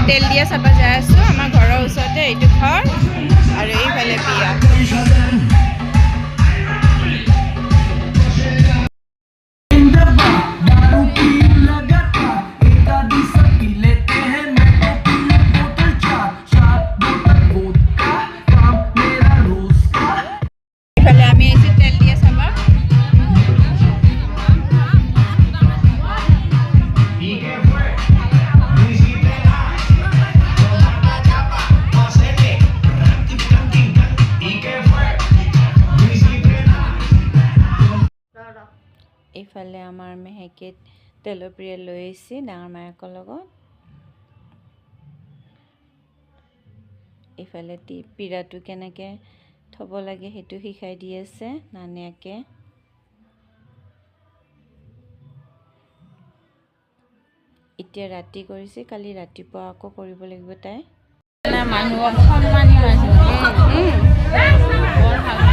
তেল দিয়া চাব যাই আছোঁ আমাৰ ঘৰৰ ওচৰতে এইটো ঘৰ আৰু এইফালে বিয়া এইফালে আমি আহিছোঁ তেল দিয়া চাব এইফালে আমাৰ মেহেকিত তেলপ্ৰিয়া লৈ আহিছে ডাঙৰ মায়েকৰ লগত এইফালে পিৰাটো কেনেকৈ থ'ব লাগে সেইটো শিকাই দি আছে নানিয়াকে এতিয়া ৰাতি কৰিছে কালি ৰাতিপুৱা আকৌ কৰিব লাগিব তাই মানুহক সন্মানী মানুহ বৰ ভাল